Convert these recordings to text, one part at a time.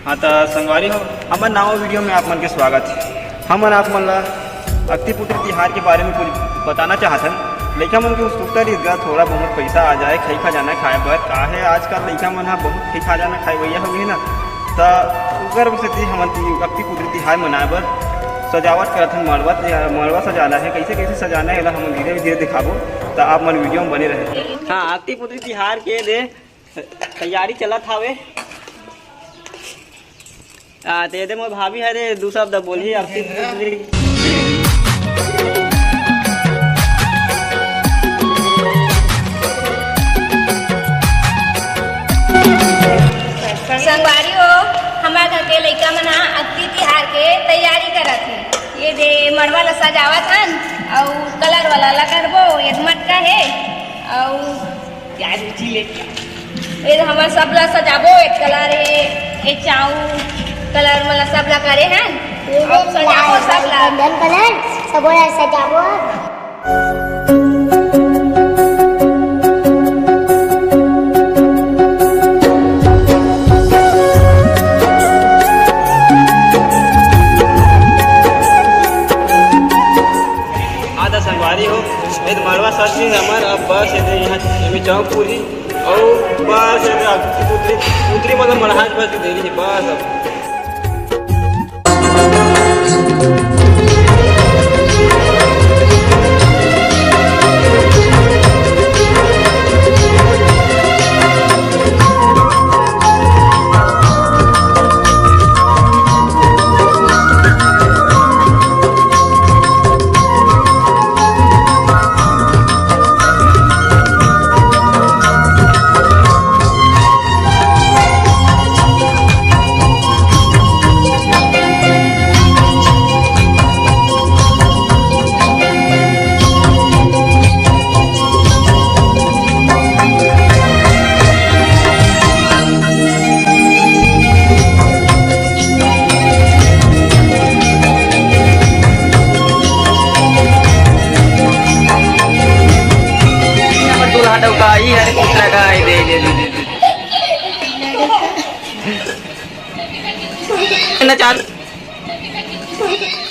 हाँ तो संगवारी हो हमारे नाव वीडियो में आप मन के स्वागत है। हम आप मन ला अक्ति पुत्री तिहार के बारे में कुछ बताना चाहते हैं। लड़का मन के उत्सुकता रही थोड़ा बहुत पैसा आ जाए खाई खा जाना खाए बर का है आजकल लड़का मन बहुत खाई खा जाना खाए भैया हो गई ना तो उगर से हम अक्ति पुत्री तिहार मनाए बर सजावट करत हैं। मरवा सजाना है कैसे कैसे सजाना है हम धीरे धीरे दिखाबो तो आप मन वीडियो में बने रहे। हाँ अक्ति पुत्री तिहार के दे तैयारी चलत हावे। दे मोर भाभी है रे दू शब्द बोली अक्ति पुत्री संगवारी हो हमारे घर के लड़का मन अक्ति तिहार के तैयारी करत है। ये दे मरवा ला सजावत हन और कलर वाला ला करबो एक मटका है और प्याज उठी ले ये हमार सब ला सजाबो एक कलर है एक चाऊ कलर वाला सब ला करे हन और सजाबो सब ला कलर सब ला सजाबो। संगवारी हो मरवा सच हमार अब बस यहाँ चाँव पूरी और बस पुत्री मतलब मरहाज बस दे रही बस अब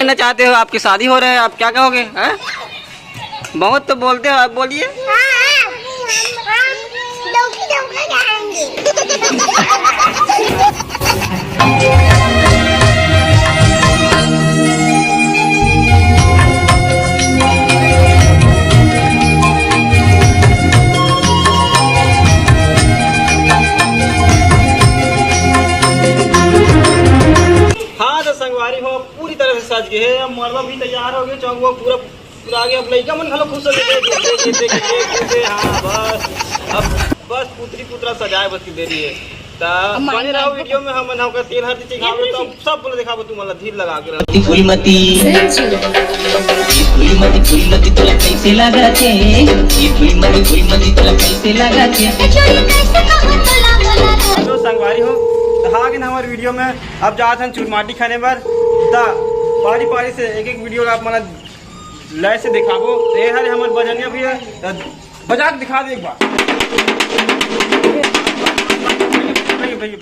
ना चाहते हो आपकी शादी हो रहा है आप क्या कहोगे हैं? बहुत तो बोलते हो आप बोलिए। संगवारी हो पूरी तरह से सज गए है मरवा भी तैयार हो गए चौक वो पूरा आगे अब लड़का मन खलो खुश हो गए। हाँ बस पुत्री पुत्रा सजाए बस की देरी है बने रहो वीडियो में हम का तेल हर चीज दिखावे तो सब बोले दिखाबो तू मतलब धीर लगा के फूलमती तोला कैसे लगाते ये फूलमती तोला कैसे लगाते हेलो संगवारी हो हागिन हमारे वीडियो में अब जाते हैं चुरमाटी खाने पर पारी पारी से एक एक वीडियो आप मतलब लय से दिखाबो ये हरे हमारे बजनिया भी है बजा के दिखा दे एक बार भैया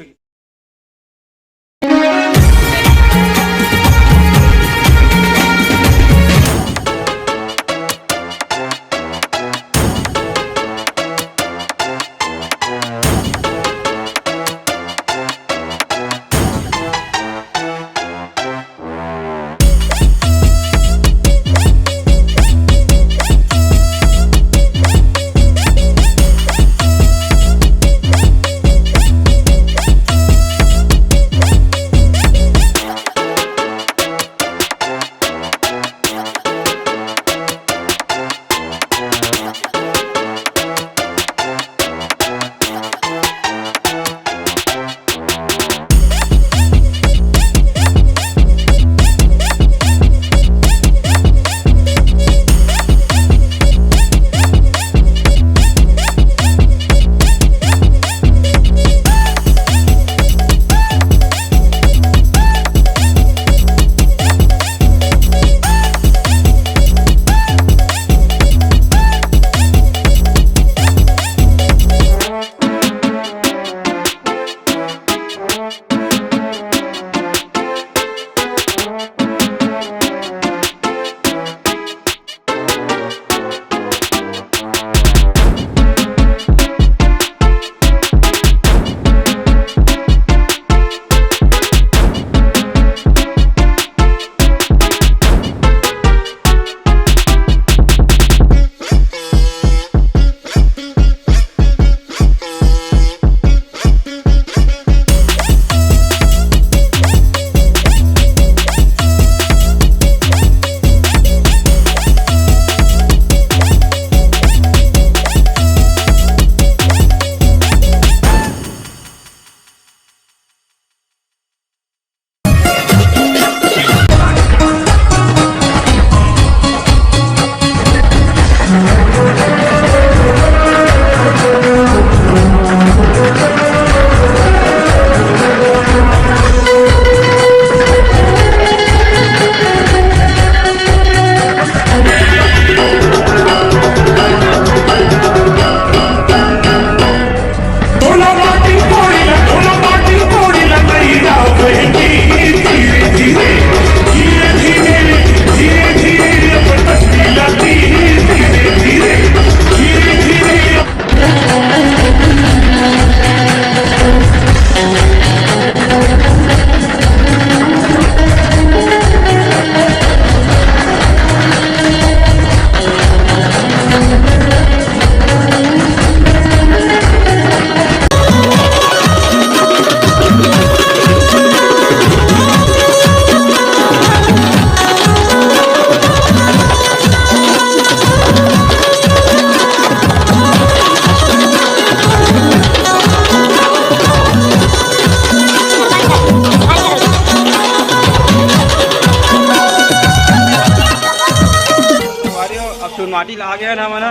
माटी ला गया ना मना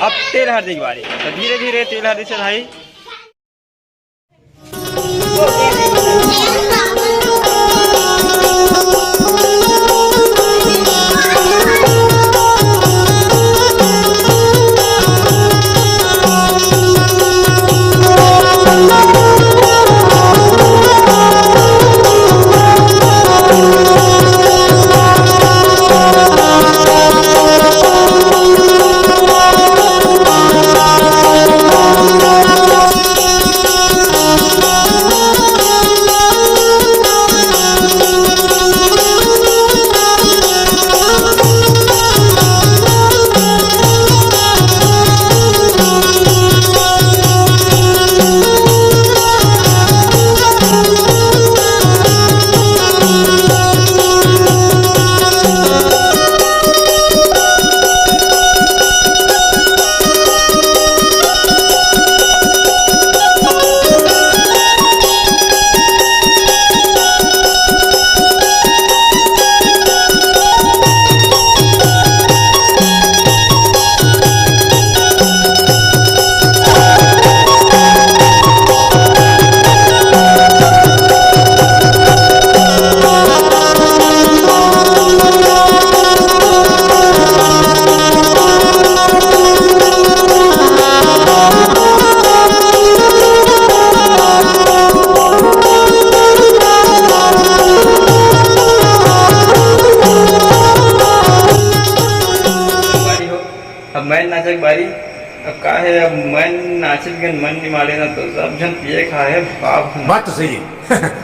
अब तेल हर देगी बारी तो धीरे धीरे तेल हर से भाई अब मैं नाचक बारी अब का है अब मैं नाचत गन मन नहीं मारे ना तो सब जन पिए खा है बाप बात तो सही है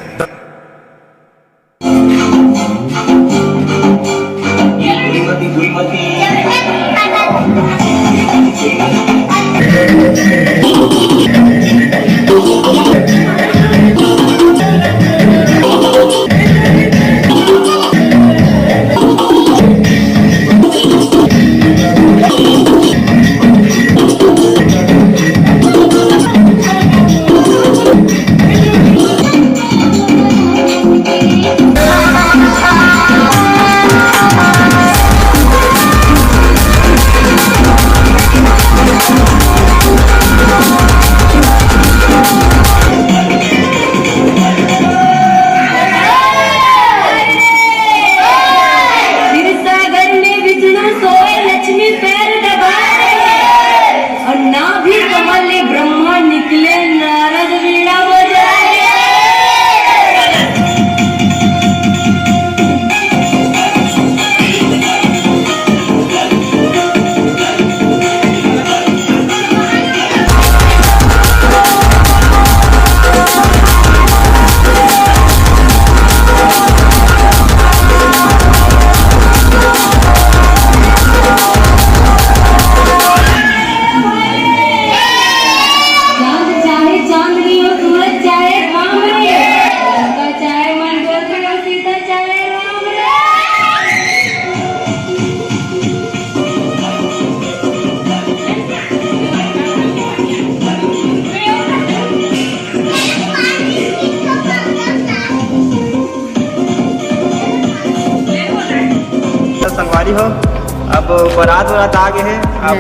संगवारी हो। अब बारात वरात आ गए है। अब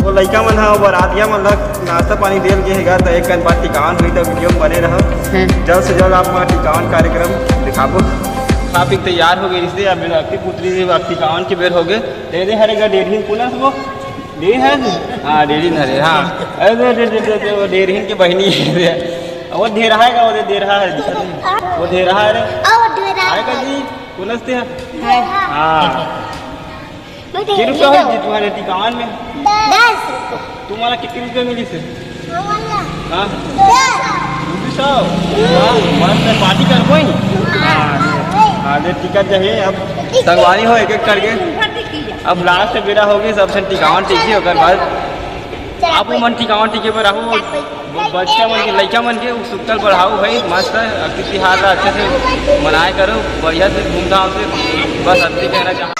वो लड़का मन है बरातिया मन नाश्ता पानी देल गए हैगा तो एक बार टिकावन हुई तो वीडियो में बने रहो। जल्द से जल्द आप टिकावन कार्यक्रम दिखाबो। खा पी तैयार हो गई इसलिए अब अक्ति पुत्री टिकावन के बेर हो गए। दे दे हरेगा डेढ़ पुनः वो डेढ़ है। हाँ डेढ़ हरे। हाँ अरे वो डेढ़ की बहनी है वो दे रहा है वो दे रहा है वो दे रहा है। अरे आएगा जी पुनस्ते है। हाँ कितने रुपये हो जी तुम्हारे टिकावन में? 10 तुम्हारा कितने रुपये मिली से? हाँ 200। मस्त पार्टी कर कोई। हाँ दे टिकट चाहिए। अब संगवारी हो एक एक करके। अब लास्ट बेरा होगी सबसे टिकावन टिकी होकर बाद आप वो मन टिकावन टिके पर रहो। बच्चा मन के लड़का मन के सुतल बढ़ाओ भाई मस्त अक्ति तिहार अच्छे से मनाए करो बढ़िया से धूमधाम से। बस अति कहना चाहूँ।